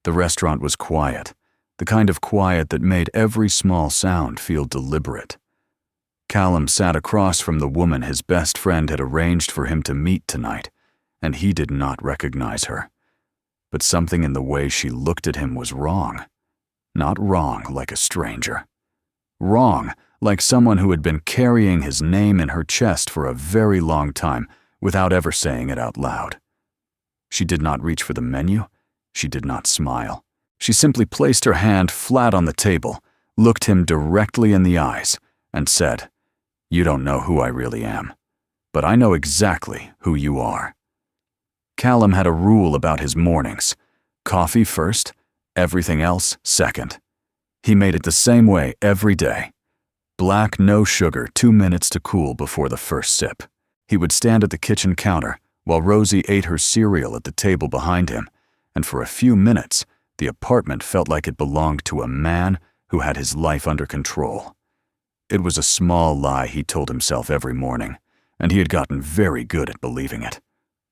The restaurant was quiet, the kind of quiet that made every small sound feel deliberate. Callum sat across from the woman his best friend had arranged for him to meet tonight, and he did not recognize her. But something in the way she looked at him was wrong. Not wrong like a stranger. Wrong like someone who had been carrying his name in her chest for a very long time without ever saying it out loud. She did not reach for the menu. She did not smile. She simply placed her hand flat on the table, looked him directly in the eyes, and said, "You don't know who I really am, but I know exactly who you are." Callum had a rule about his mornings: coffee first, everything else second. He made it the same way every day. Black, no sugar, 2 minutes to cool before the first sip. He would stand at the kitchen counter while Rosie ate her cereal at the table behind him, and for a few minutes, the apartment felt like it belonged to a man who had his life under control. It was a small lie he told himself every morning, and he had gotten very good at believing it.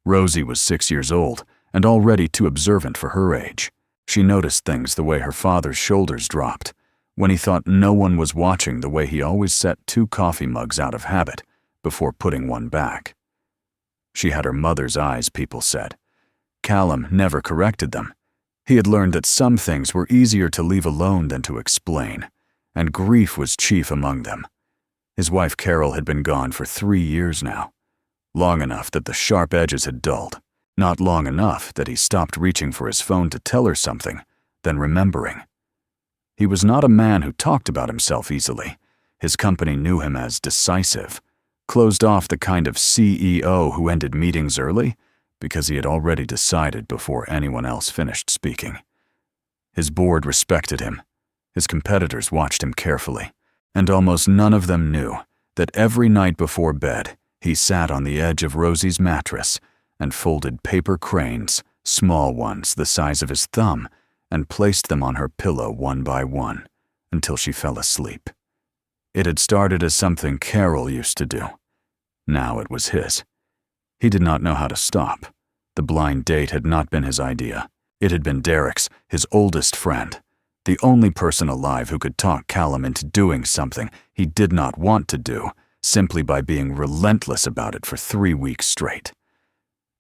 Rosie was 6 years old and already too observant for her age. She noticed things the way her father's shoulders dropped, when he thought no one was watching, the way he always set 2 coffee mugs out of habit before putting one back. She had her mother's eyes, people said. Callum never corrected them. He had learned that some things were easier to leave alone than to explain, and grief was chief among them. His wife Carol had been gone for 3 years now, long enough that the sharp edges had dulled, not long enough that he stopped reaching for his phone to tell her something, then remembering. He was not a man who talked about himself easily. His company knew him as decisive, closed off the kind of CEO who ended meetings early because he had already decided before anyone else finished speaking. His board respected him. His competitors watched him carefully, and almost none of them knew that every night before bed, he sat on the edge of Rosie's mattress and folded paper cranes, small ones the size of his thumb, and placed them on her pillow one by one until she fell asleep. It had started as something Carol used to do. Now it was his. He did not know how to stop. The blind date had not been his idea. It had been Derek's, his oldest friend, the only person alive who could talk Callum into doing something he did not want to do, simply by being relentless about it for 3 weeks straight.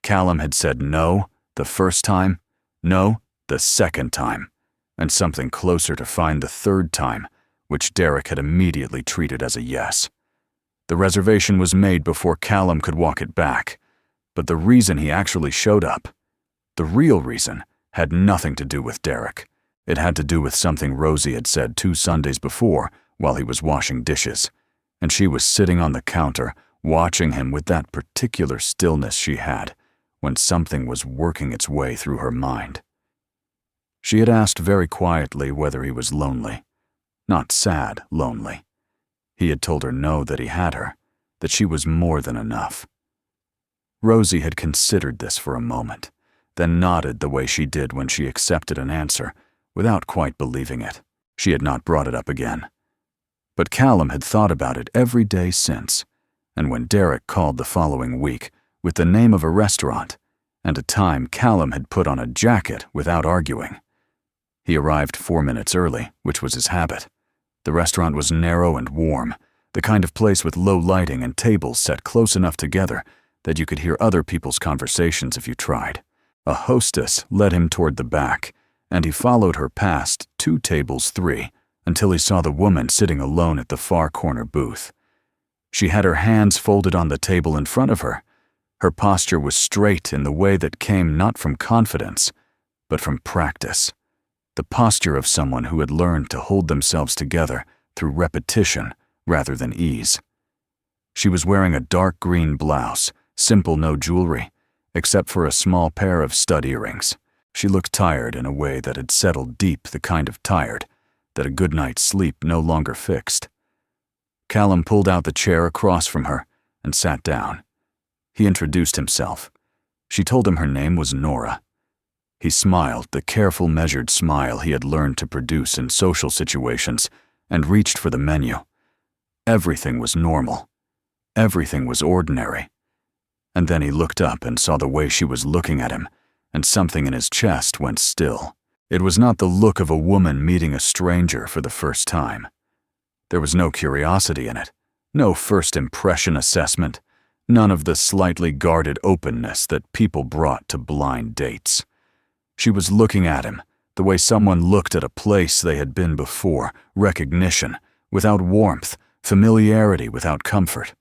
Callum had said no the first time, no the second time, and something closer to find the third time, which Derek had immediately treated as a yes. The reservation was made before Callum could walk it back, but the reason he actually showed up, the real reason, had nothing to do with Derek. It had to do with something Rosie had said 2 Sundays before while he was washing dishes, and she was sitting on the counter watching him with that particular stillness she had when something was working its way through her mind. She had asked very quietly whether he was lonely. Not sad, lonely. He had told her no, that he had her, that she was more than enough. Rosie had considered this for a moment, then nodded the way she did when she accepted an answer, without quite believing it. She had not brought it up again. But Callum had thought about it every day since, and when Derek called the following week with the name of a restaurant and a time Callum had put on a jacket without arguing. He arrived 4 minutes early, which was his habit. The restaurant was narrow and warm, the kind of place with low lighting and tables set close enough together that you could hear other people's conversations if you tried. A hostess led him toward the back, and he followed her past 2 tables 3 until he saw the woman sitting alone at the far corner booth. She had her hands folded on the table in front of her. Her posture was straight in the way that came not from confidence, but from practice. The posture of someone who had learned to hold themselves together through repetition rather than ease. She was wearing a dark green blouse, simple, no jewelry, except for a small pair of stud earrings. She looked tired in a way that had settled deep, the kind of tired that a good night's sleep no longer fixed. Callum pulled out the chair across from her and sat down. He introduced himself. She told him her name was Nora. He smiled, the careful, measured smile he had learned to produce in social situations, and reached for the menu. Everything was normal. Everything was ordinary. And then he looked up and saw the way she was looking at him, and something in his chest went still. It was not the look of a woman meeting a stranger for the first time. There was no curiosity in it, no first impression assessment, none of the slightly guarded openness that people brought to blind dates. She was looking at him, the way someone looked at a place they had been before, recognition, without warmth, familiarity without comfort.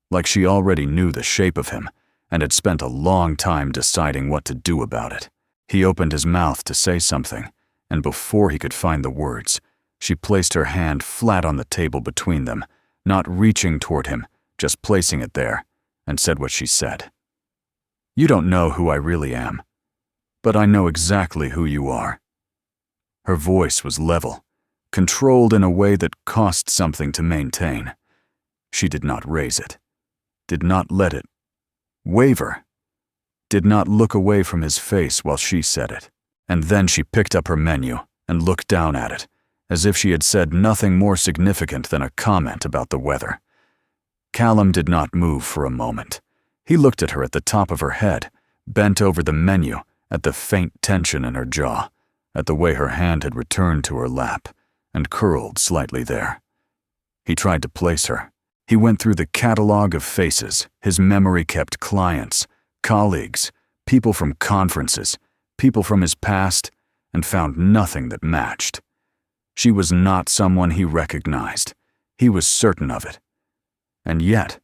Like she already knew the shape of him, and had spent a long time deciding what to do about it. He opened his mouth to say something, and before he could find the words, she placed her hand flat on the table between them, not reaching toward him, just placing it there, and said what she said. "You don't know who I really am, but I know exactly who you are." Her voice was level, controlled in a way that cost something to maintain. She did not raise it, did not let it waver, did not look away from his face while she said it. And then she picked up her menu and looked down at it, as if she had said nothing more significant than a comment about the weather. Callum did not move for a moment. He looked at her at the top of her head, bent over the menu, at the faint tension in her jaw, at the way her hand had returned to her lap and curled slightly there. He tried to place her. He went through the catalog of faces his memory kept: clients, colleagues, people from conferences, people from his past, and found nothing that matched. She was not someone he recognized. He was certain of it. And yet,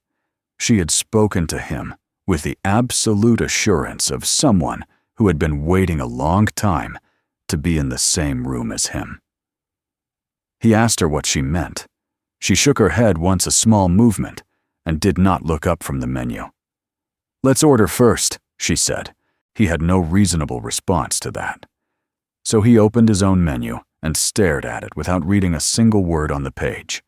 she had spoken to him with the absolute assurance of someone who had been waiting a long time to be in the same room as him. He asked her what she meant. She shook her head once, a small movement, and did not look up from the menu. "Let's order first," she said. He had no reasonable response to that. So he opened his own menu and stared at it without reading a single word on the page.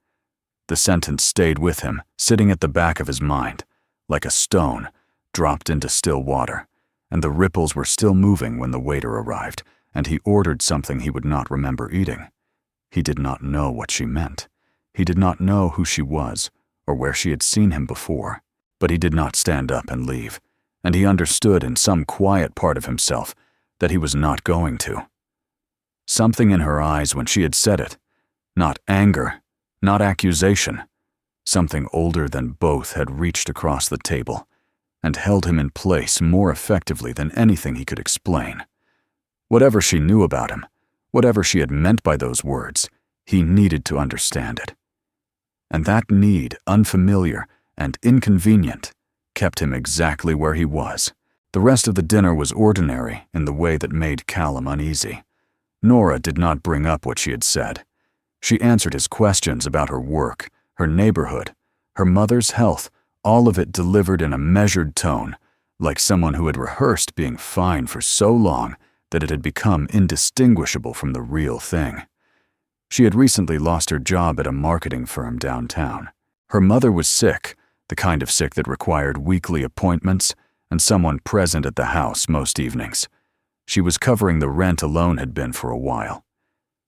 The sentence stayed with him, sitting at the back of his mind, like a stone dropped into still water, and the ripples were still moving when the waiter arrived, and he ordered something he would not remember eating. He did not know what she meant. He did not know who she was or where she had seen him before, but he did not stand up and leave, and he understood in some quiet part of himself that he was not going to. Something in her eyes when she had said it, not anger, not accusation, something older than both had reached across the table and held him in place more effectively than anything he could explain. Whatever she knew about him, whatever she had meant by those words, he needed to understand it. And that need, unfamiliar and inconvenient, kept him exactly where he was. The rest of the dinner was ordinary in the way that made Callum uneasy. Nora did not bring up what she had said. She answered his questions about her work, her neighborhood, her mother's health, all of it delivered in a measured tone, like someone who had rehearsed being fine for so long that it had become indistinguishable from the real thing. She had recently lost her job at a marketing firm downtown. Her mother was sick, the kind of sick that required weekly appointments and someone present at the house most evenings. She was covering the rent alone had been for a while.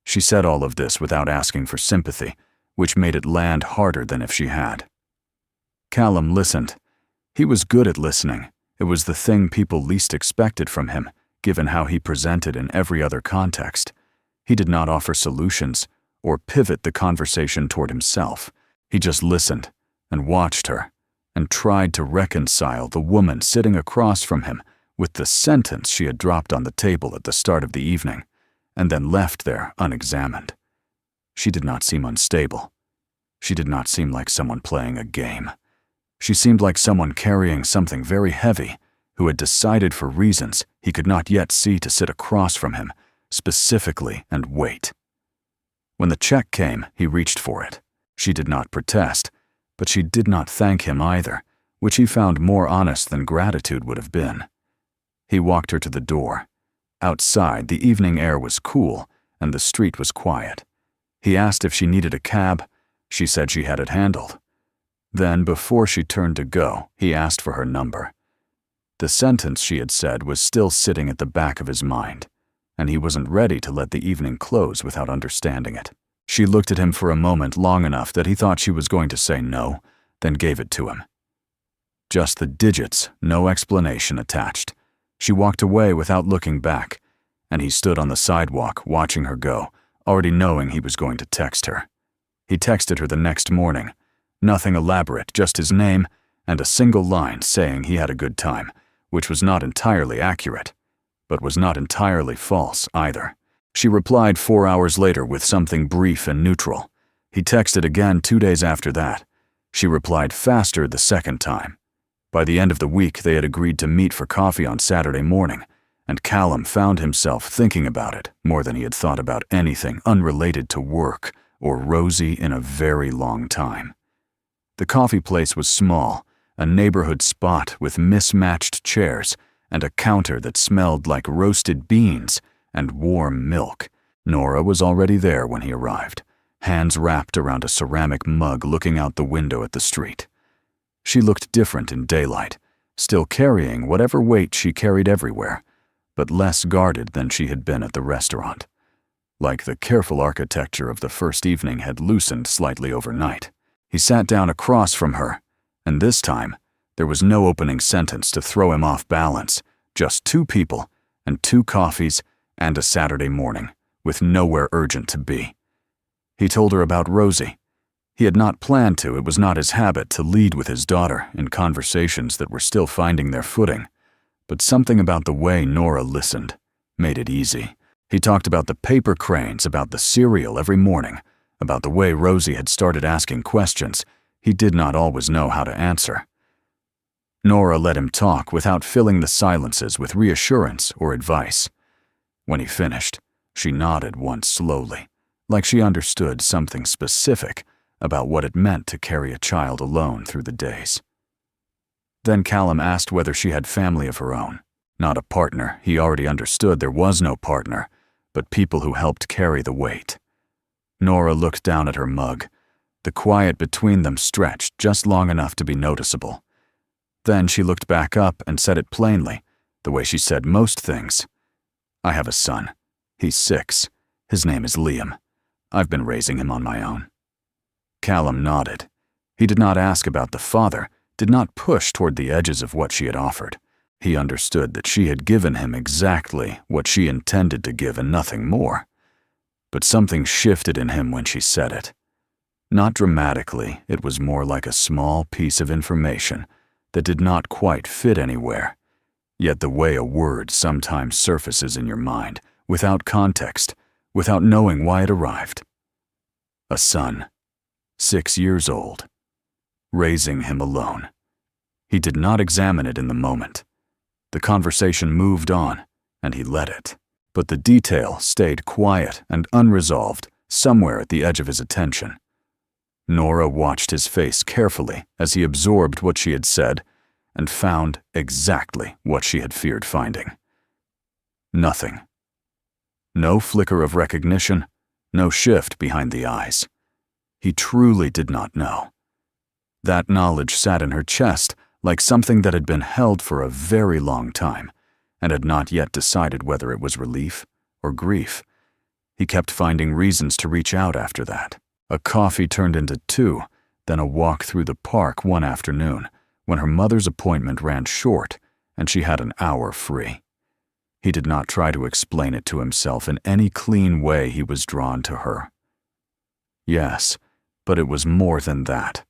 She said all of this without asking for sympathy, which made it land harder than if she had. Callum listened. He was good at listening. It was the thing people least expected from him, given how he presented in every other context. He did not offer solutions or pivot the conversation toward himself. He just listened and watched her and tried to reconcile the woman sitting across from him with the sentence she had dropped on the table at the start of the evening and then left there unexamined. She did not seem unstable. She did not seem like someone playing a game. She seemed like someone carrying something very heavy who had decided for reasons he could not yet see to sit across from him specifically and wait. When the check came, he reached for it. She did not protest, but she did not thank him either, which he found more honest than gratitude would have been. He walked her to the door. Outside, the evening air was cool and the street was quiet. He asked if she needed a cab. She said she had it handled. Then, before she turned to go, he asked for her number. The sentence she had said was still sitting at the back of his mind, and he wasn't ready to let the evening close without understanding it. She looked at him for a moment long enough that he thought she was going to say no, then gave it to him. Just the digits, no explanation attached. She walked away without looking back, and he stood on the sidewalk watching her go, already knowing he was going to text her. He texted her the next morning. Nothing elaborate, just his name and a single line saying he had a good time, which was not entirely accurate, but was not entirely false either. She replied 4 hours later with something brief and neutral. He texted again 2 days after that. She replied faster the second time. By the end of the week, they had agreed to meet for coffee on Saturday morning, and Callum found himself thinking about it more than he had thought about anything unrelated to work or Rosie in a very long time. The coffee place was small, a neighborhood spot with mismatched chairs and a counter that smelled like roasted beans and warm milk. Nora was already there when he arrived, hands wrapped around a ceramic mug looking out the window at the street. She looked different in daylight, still carrying whatever weight she carried everywhere, but less guarded than she had been at the restaurant. Like the careful architecture of the first evening had loosened slightly overnight. He sat down across from her, and this time, there was no opening sentence to throw him off balance, just 2 people and 2 coffees and a Saturday morning, with nowhere urgent to be. He told her about Rosie. He had not planned to, it was not his habit to lead with his daughter in conversations that were still finding their footing, but something about the way Nora listened made it easy. He talked about the paper cranes, about the cereal every morning, about the way Rosie had started asking questions he did not always know how to answer. Nora let him talk without filling the silences with reassurance or advice. When he finished, she nodded once slowly, like she understood something specific about what it meant to carry a child alone through the days. Then Callum asked whether she had family of her own. Not a partner, he already understood there was no partner, but people who helped carry the weight. Nora looked down at her mug. The quiet between them stretched just long enough to be noticeable. Then she looked back up and said it plainly, the way she said most things. "I have a son. He's 6. His name is Liam. I've been raising him on my own." Callum nodded. He did not ask about the father, did not push toward the edges of what she had offered. He understood that she had given him exactly what she intended to give and nothing more. But something shifted in him when she said it. Not dramatically, it was more like a small piece of information that did not quite fit anywhere, yet the way a word sometimes surfaces in your mind, without context, without knowing why it arrived. A son, 6 years old, raising him alone. He did not examine it in the moment. The conversation moved on, and he let it. But the detail stayed quiet and unresolved somewhere at the edge of his attention. Nora watched his face carefully as he absorbed what she had said and found exactly what she had feared finding. Nothing. No flicker of recognition, no shift behind the eyes. He truly did not know. That knowledge sat in her chest like something that had been held for a very long time and had not yet decided whether it was relief or grief. He kept finding reasons to reach out after that. A coffee turned into 2, then a walk through the park one afternoon when her mother's appointment ran short and she had an hour free. He did not try to explain it to himself in any clean way he was drawn to her. Yes, but it was more than that.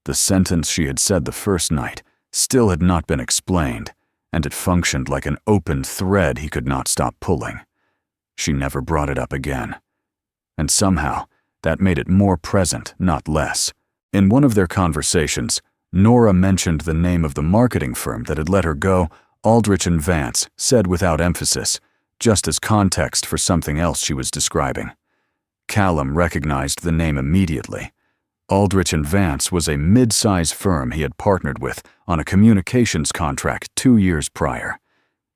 The sentence she had said the first night still had not been explained, and it functioned like an open thread he could not stop pulling. She never brought it up again. And somehow, that made it more present, not less. In one of their conversations, Nora mentioned the name of the marketing firm that had let her go. Aldrich & Vance said without emphasis, just as context for something else she was describing. Callum recognized the name immediately. Aldrich & Vance was a mid-size firm he had partnered with on a communications contract 2 years prior.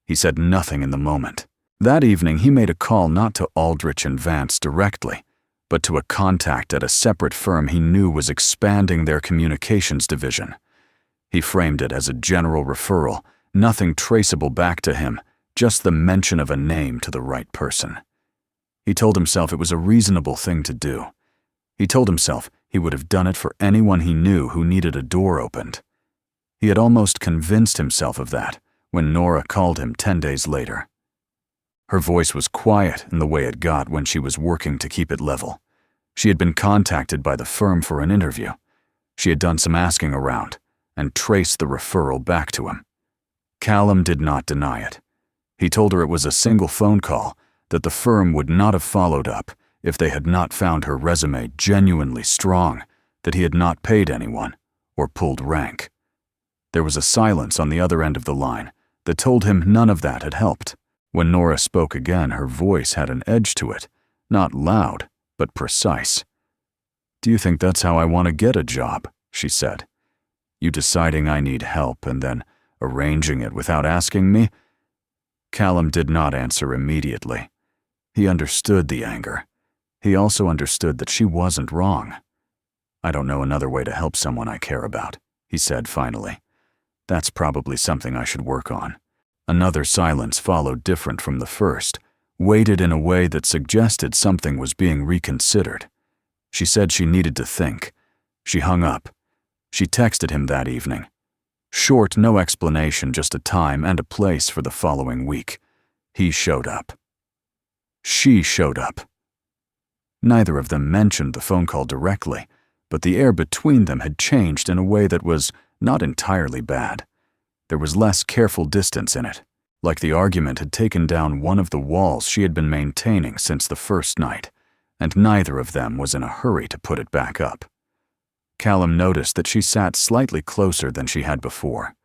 He said nothing in the moment. That evening, he made a call not to Aldrich & Vance directly, but to a contact at a separate firm he knew was expanding their communications division. He framed it as a general referral, nothing traceable back to him, just the mention of a name to the right person. He told himself it was a reasonable thing to do. He told himself he would have done it for anyone he knew who needed a door opened. He had almost convinced himself of that when Nora called him 10 days later. Her voice was quiet in the way it got when she was working to keep it level. She had been contacted by the firm for an interview. She had done some asking around and traced the referral back to him. Callum did not deny it. He told her it was a single phone call, that the firm would not have followed up if they had not found her resume genuinely strong, that he had not paid anyone or pulled rank. There was a silence on the other end of the line that told him none of that had helped. When Nora spoke again, her voice had an edge to it, not loud, but precise. "Do you think that's how I want to get a job?" she said. "You deciding I need help and then arranging it without asking me?" Callum did not answer immediately. He understood the anger. He also understood that she wasn't wrong. "I don't know another way to help someone I care about," he said finally. "That's probably something I should work on." Another silence followed, different from the first, weighted in a way that suggested something was being reconsidered. She said she needed to think. She hung up. She texted him that evening. Short, no explanation, just a time and a place for the following week. He showed up. She showed up. Neither of them mentioned the phone call directly, but the air between them had changed in a way that was not entirely bad. There was less careful distance in it, like the argument had taken down one of the walls she had been maintaining since the first night, and neither of them was in a hurry to put it back up. Callum noticed that she sat slightly closer than she had before.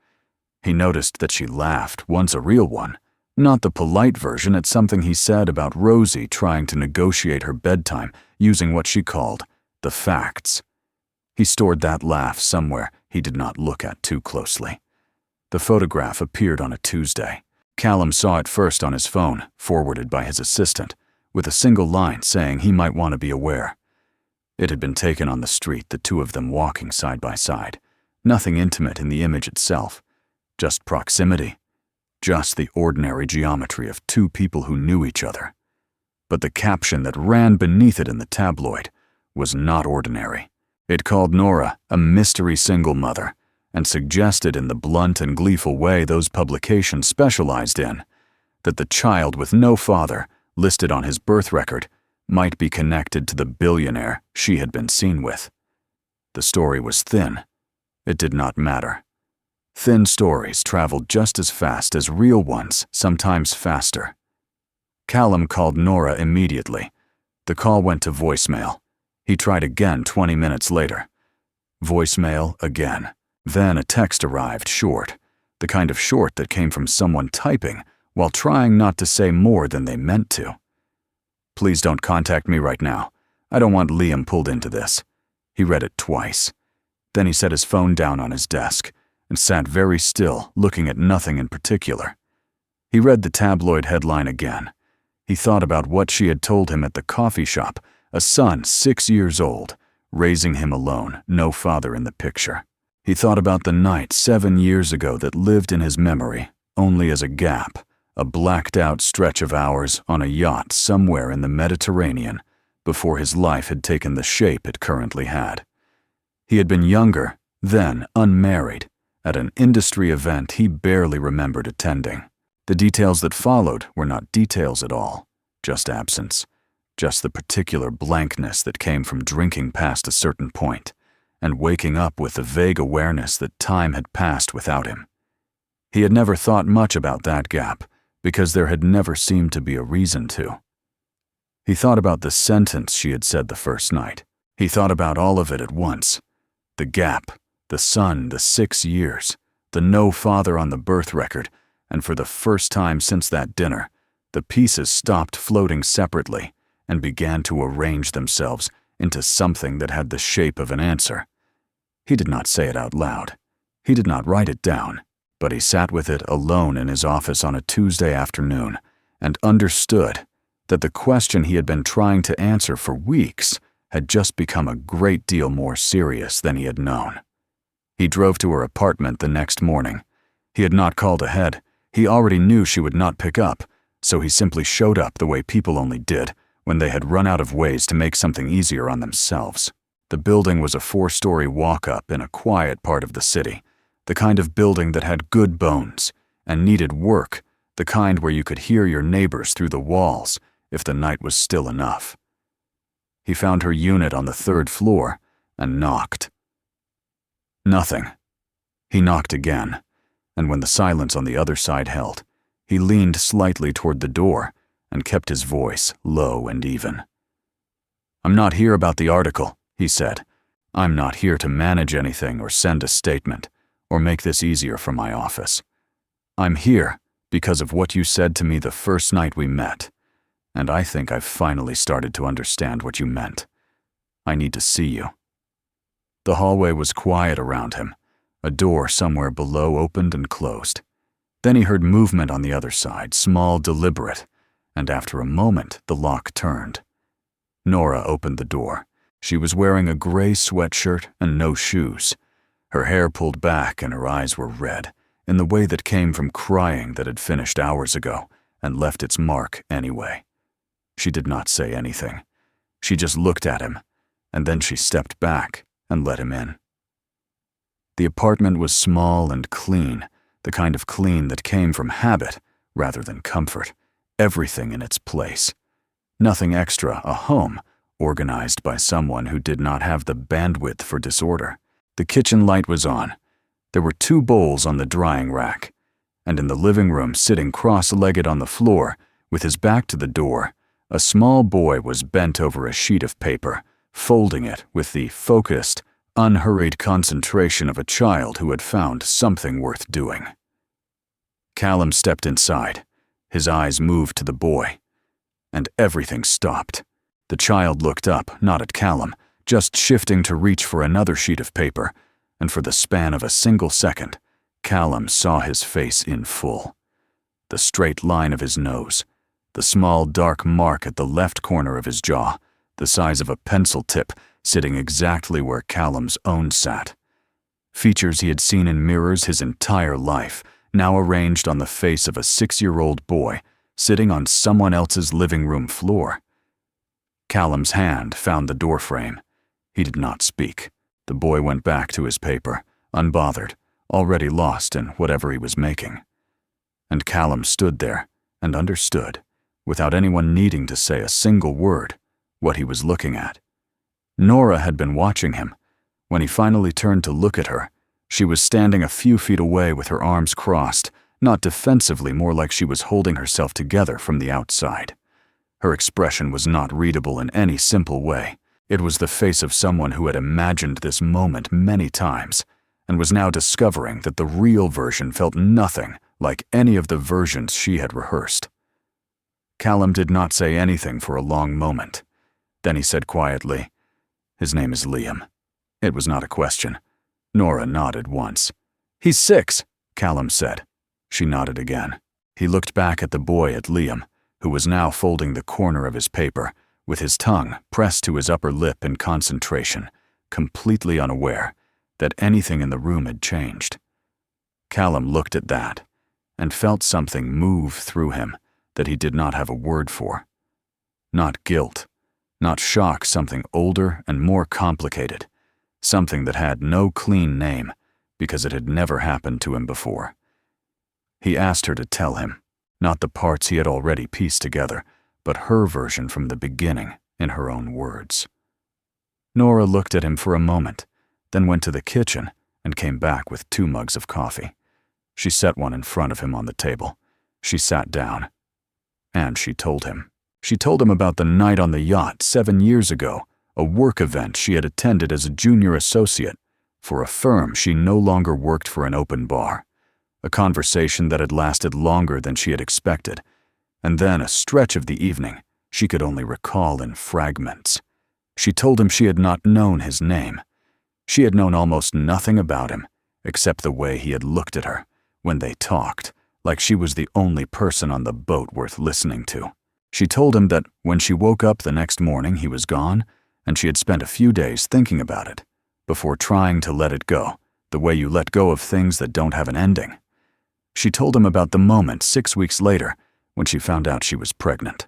He noticed that she laughed, once a real one, not the polite version at something he said about Rosie trying to negotiate her bedtime using what she called the facts. He stored that laugh somewhere he did not look at too closely. The photograph appeared on a Tuesday. Callum saw it first on his phone, forwarded by his assistant, with a single line saying he might want to be aware. It had been taken on the street, the two of them walking side by side. Nothing intimate in the image itself, just proximity, just the ordinary geometry of two people who knew each other. But the caption that ran beneath it in the tabloid was not ordinary. It called Nora a mystery single mother, and suggested in the blunt and gleeful way those publications specialized in, that the child with no father, listed on his birth record, might be connected to the billionaire she had been seen with. The story was thin. It did not matter. Thin stories traveled just as fast as real ones, sometimes faster. Callum called Nora immediately. The call went to voicemail. He tried again 20 minutes later. Voicemail again. Then a text arrived, short, the kind of short that came from someone typing while trying not to say more than they meant to. "Please don't contact me right now. I don't want Liam pulled into this." He read it twice. Then he set his phone down on his desk and sat very still, looking at nothing in particular. He read the tabloid headline again. He thought about what she had told him at the coffee shop, a son 6 years old, raising him alone, no father in the picture. He thought about the night 7 years ago that lived in his memory, only as a gap, a blacked-out stretch of hours on a yacht somewhere in the Mediterranean before his life had taken the shape it currently had. He had been younger, then unmarried, at an industry event he barely remembered attending. The details that followed were not details at all, just absence, just the particular blankness that came from drinking past a certain point and waking up with the vague awareness that time had passed without him. He had never thought much about that gap because there had never seemed to be a reason to. He thought about the sentence she had said the first night. He thought about all of it at once. The gap, the son, the 6 years, the no father on the birth record, and for the first time since that dinner, the pieces stopped floating separately and began to arrange themselves into something that had the shape of an answer. He did not say it out loud. He did not write it down, but he sat with it alone in his office on a Tuesday afternoon and understood that the question he had been trying to answer for weeks had just become a great deal more serious than he had known. He drove to her apartment the next morning. He had not called ahead. He already knew she would not pick up, so he simply showed up the way people only did when they had run out of ways to make something easier on themselves. The building was a 4-story walk-up in a quiet part of the city, the kind of building that had good bones and needed work the kind where you could hear your neighbors through the walls if the night was still enough. He found her unit on the 3rd floor and knocked. Nothing. He knocked again, and when the silence on the other side held, he leaned slightly toward the door and kept his voice low and even. "I'm not here about the article," he said. "I'm not here to manage anything or send a statement or make this easier for my office. I'm here because of what you said to me the first night we met, and I think I've finally started to understand what you meant. I need to see you." The hallway was quiet around him. A door somewhere below opened and closed. Then he heard movement on the other side, small, deliberate, and after a moment, the lock turned. Nora opened the door. She was wearing a gray sweatshirt and no shoes. Her hair pulled back and her eyes were red, in the way that came from crying that had finished hours ago and left its mark anyway. She did not say anything. She just looked at him, and then she stepped back and let him in. The apartment was small and clean, the kind of clean that came from habit rather than comfort. Everything in its place. Nothing extra, a home, organized by someone who did not have the bandwidth for disorder. The kitchen light was on. There were 2 bowls on the drying rack, and in the living room, sitting cross-legged on the floor, with his back to the door, a small boy was bent over a sheet of paper, folding it with the focused, unhurried concentration of a child who had found something worth doing. Callum stepped inside. His eyes moved to the boy, and everything stopped. The child looked up, not at Callum, just shifting to reach for another sheet of paper, and for the span of a single second, Callum saw his face in full. The straight line of his nose, the small dark mark at the left corner of his jaw, the size of a pencil tip, sitting exactly where Callum's own sat. Features he had seen in mirrors his entire life, now arranged on the face of a 6-year-old boy, sitting on someone else's living room floor. Callum's hand found the doorframe. He did not speak. The boy went back to his paper, unbothered, already lost in whatever he was making. And Callum stood there and understood, without anyone needing to say a single word, what he was looking at. Nora had been watching him. When he finally turned to look at her, she was standing a few feet away with her arms crossed, not defensively, more like she was holding herself together from the outside. Her expression was not readable in any simple way. It was the face of someone who had imagined this moment many times and was now discovering that the real version felt nothing like any of the versions she had rehearsed. Callum did not say anything for a long moment. Then he said quietly, "His name is Liam." It was not a question. Nora nodded once. "He's 6, Callum said. She nodded again. He looked back at the boy, at Liam, who was now folding the corner of his paper, with his tongue pressed to his upper lip in concentration, completely unaware that anything in the room had changed. Callum looked at that and felt something move through him that he did not have a word for. Not guilt, not shock, something older and more complicated, something that had no clean name because it had never happened to him before. He asked her to tell him, not the parts he had already pieced together, but her version from the beginning in her own words. Nora looked at him for a moment, then went to the kitchen and came back with 2 mugs of coffee. She set one in front of him on the table. She sat down, and she told him. She told him about the night on the yacht 7 years ago, a work event she had attended as a junior associate for a firm she no longer worked for, an open bar. A conversation that had lasted longer than she had expected, and then a stretch of the evening she could only recall in fragments. She told him she had not known his name. She had known almost nothing about him, except the way he had looked at her when they talked, like she was the only person on the boat worth listening to. She told him that when she woke up the next morning he was gone, and she had spent a few days thinking about it, before trying to let it go, the way you let go of things that don't have an ending. She told him about the moment 6 weeks later when she found out she was pregnant.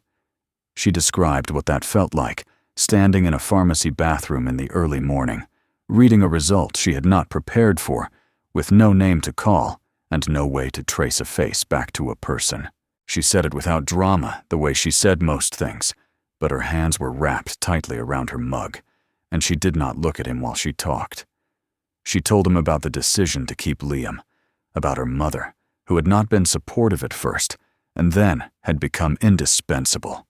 She described what that felt like, standing in a pharmacy bathroom in the early morning, reading a result she had not prepared for, with no name to call and no way to trace a face back to a person. She said it without drama, the way she said most things, but her hands were wrapped tightly around her mug, and she did not look at him while she talked. She told him about the decision to keep Liam, about her mother, who had not been supportive at first, and then had become indispensable,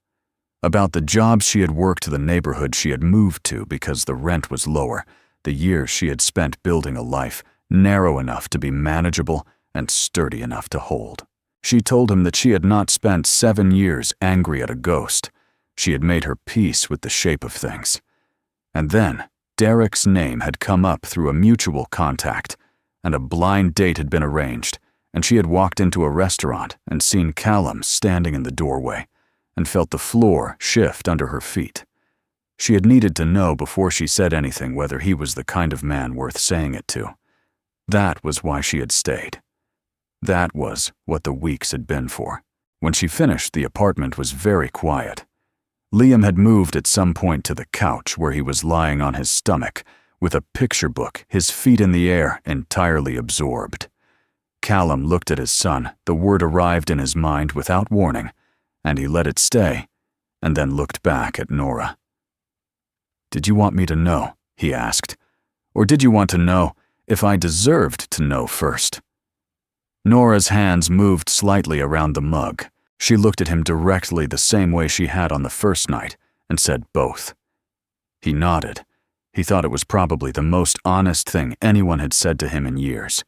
about the jobs she had worked, the neighborhood she had moved to because the rent was lower, the years she had spent building a life narrow enough to be manageable and sturdy enough to hold. She told him that she had not spent 7 years angry at a ghost. She had made her peace with the shape of things. And then Derek's name had come up through a mutual contact, and a blind date had been arranged, and she had walked into a restaurant and seen Callum standing in the doorway and felt the floor shift under her feet. She had needed to know before she said anything whether he was the kind of man worth saying it to. That was why she had stayed. That was what the weeks had been for. When she finished, the apartment was very quiet. Liam had moved at some point to the couch where he was lying on his stomach, with a picture book, his feet in the air, entirely absorbed. Callum looked at his son. The word arrived in his mind without warning, and he let it stay, and then looked back at Nora. "Did you want me to know?" he asked. "Or did you want to know if I deserved to know first?" Nora's hands moved slightly around the mug. She looked at him directly the same way she had on the first night and said both. He nodded. He thought it was probably the most honest thing anyone had said to him in years.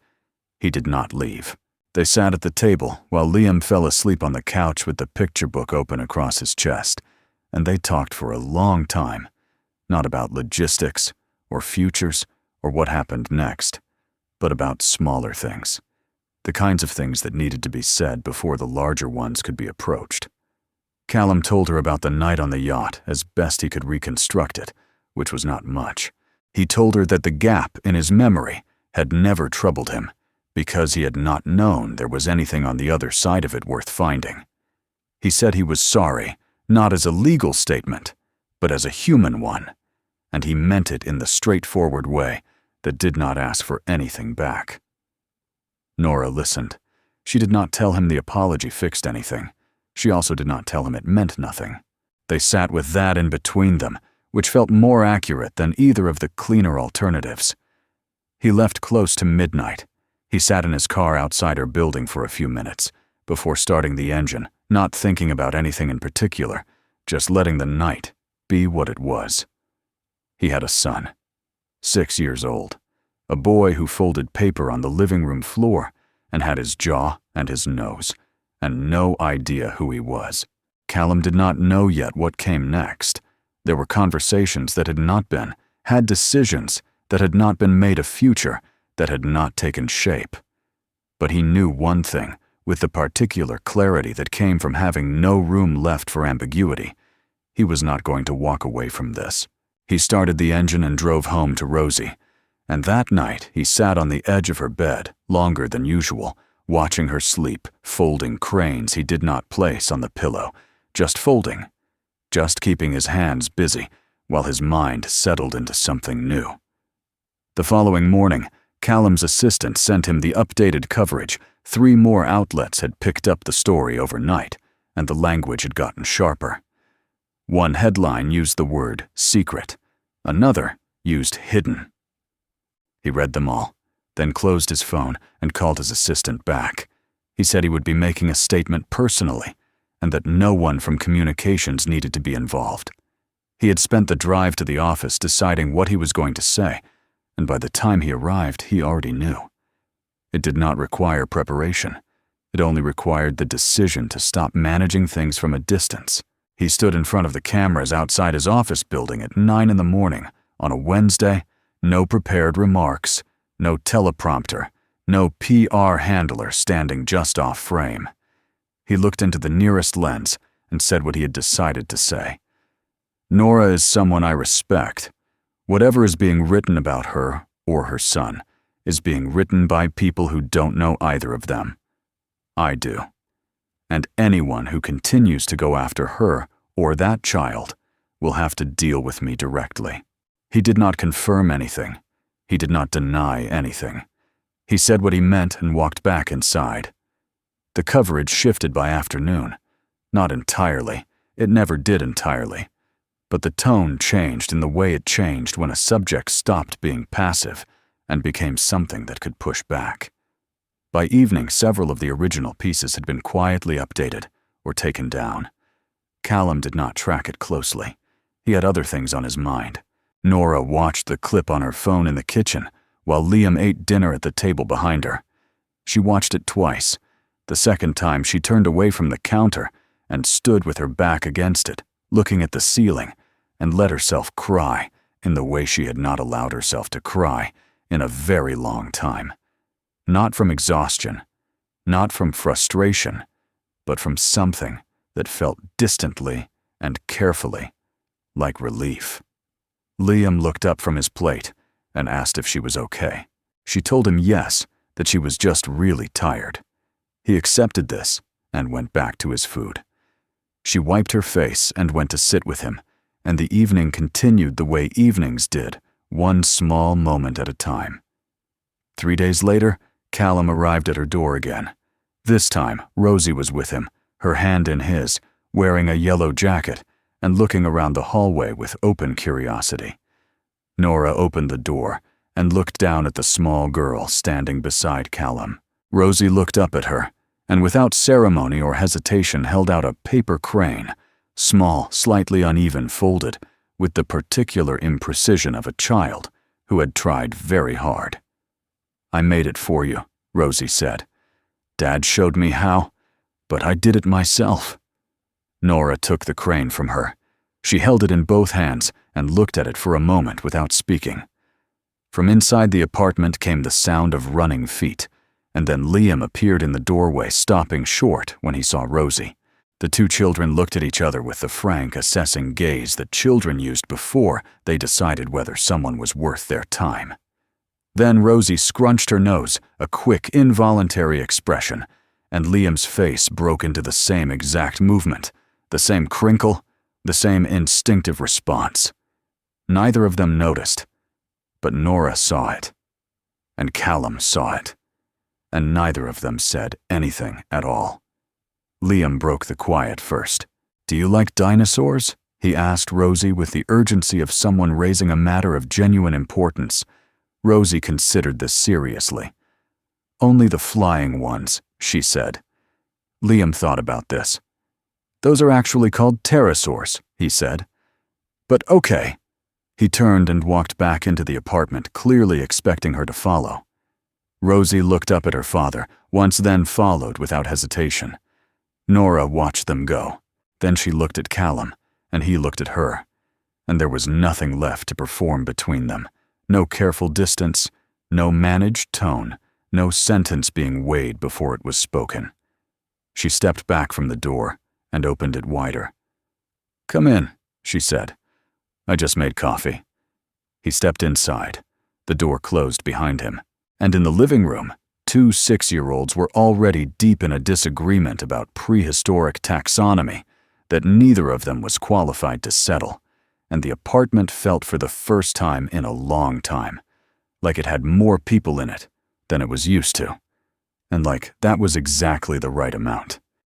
He did not leave. They sat at the table while Liam fell asleep on the couch with the picture book open across his chest, and they talked for a long time, not about logistics or futures or what happened next, but about smaller things. The kinds of things that needed to be said before the larger ones could be approached. Callum told her about the night on the yacht as best he could reconstruct it, which was not much. He told her that the gap in his memory had never troubled him, because he had not known there was anything on the other side of it worth finding. He said he was sorry, not as a legal statement, but as a human one, and he meant it in the straightforward way that did not ask for anything back. Nora listened. She did not tell him the apology fixed anything. She also did not tell him it meant nothing. They sat with that in between them, which felt more accurate than either of the cleaner alternatives. He left close to midnight. He sat in his car outside her building for a few minutes, before starting the engine, not thinking about anything in particular, just letting the night be what it was. He had a son, 6 years old. A boy who folded paper on the living room floor and had his jaw and his nose, and no idea who he was. Callum did not know yet what came next. There were conversations that had not been, had decisions that had not been made, a future that had not taken shape. But he knew one thing, with the particular clarity that came from having no room left for ambiguity. He was not going to walk away from this. He started the engine and drove home to Rosie. And that night, he sat on the edge of her bed, longer than usual, watching her sleep, folding cranes he did not place on the pillow, just folding, just keeping his hands busy while his mind settled into something new. The following morning, Callum's assistant sent him the updated coverage. 3 more outlets had picked up the story overnight, and the language had gotten sharper. One headline used the word secret. Another used hidden. He read them all, then closed his phone and called his assistant back. He said he would be making a statement personally, and that no one from communications needed to be involved. He had spent the drive to the office deciding what he was going to say, and by the time he arrived, he already knew. It did not require preparation. It only required the decision to stop managing things from a distance. He stood in front of the cameras outside his office building at 9 in the morning on a Wednesday. No prepared remarks, no teleprompter, no PR handler standing just off frame. He looked into the nearest lens and said what he had decided to say. Nora is someone I respect. Whatever is being written about her or her son is being written by people who don't know either of them. I do. And anyone who continues to go after her or that child will have to deal with me directly. He did not confirm anything. He did not deny anything. He said what he meant and walked back inside. The coverage shifted by afternoon. Not entirely. It never did entirely. But the tone changed in the way it changed when a subject stopped being passive and became something that could push back. By evening, several of the original pieces had been quietly updated or taken down. Callum did not track it closely. He had other things on his mind. Nora watched the clip on her phone in the kitchen while Liam ate dinner at the table behind her. She watched it twice. The second time, she turned away from the counter and stood with her back against it, looking at the ceiling, and let herself cry in the way she had not allowed herself to cry in a very long time. Not from exhaustion, not from frustration, but from something that felt distantly and carefully like relief. Liam looked up from his plate and asked if she was okay. She told him yes, that she was just really tired. He accepted this and went back to his food. She wiped her face and went to sit with him, and the evening continued the way evenings did, one small moment at a time. 3 days later, Callum arrived at her door again. This time, Rosie was with him, her hand in his, wearing a yellow jacket and looking around the hallway with open curiosity. Nora opened the door and looked down at the small girl standing beside Callum. Rosie looked up at her and without ceremony or hesitation held out a paper crane, small, slightly uneven, folded, with the particular imprecision of a child who had tried very hard. "I made it for you," Rosie said. "Dad showed me how, but I did it myself." Nora took the crane from her. She held it in both hands and looked at it for a moment without speaking. From inside the apartment came the sound of running feet, and then Liam appeared in the doorway, stopping short when he saw Rosie. The two children looked at each other with the frank, assessing gaze that children used before they decided whether someone was worth their time. Then Rosie scrunched her nose, a quick, involuntary expression, and Liam's face broke into the same exact movement, the same crinkle, the same instinctive response. Neither of them noticed, but Nora saw it, and Callum saw it, and neither of them said anything at all. Liam broke the quiet first. "Do you like dinosaurs?" he asked Rosie with the urgency of someone raising a matter of genuine importance. Rosie considered this seriously. "Only the flying ones," she said. Liam thought about this. "Those are actually called pterosaurs," he said. "But okay." He turned and walked back into the apartment, clearly expecting her to follow. Rosie looked up at her father, once then followed without hesitation. Nora watched them go. Then she looked at Callum, and he looked at her, and there was nothing left to perform between them. No careful distance, no managed tone, no sentence being weighed before it was spoken. She stepped back from the door and opened it wider. "Come in," she said. "I just made coffee." He stepped inside. The door closed behind him. And in the living room, 2 6-year-olds were already deep in a disagreement about prehistoric taxonomy that neither of them was qualified to settle, and the apartment felt for the first time in a long time like it had more people in it than it was used to, and like that was exactly the right amount.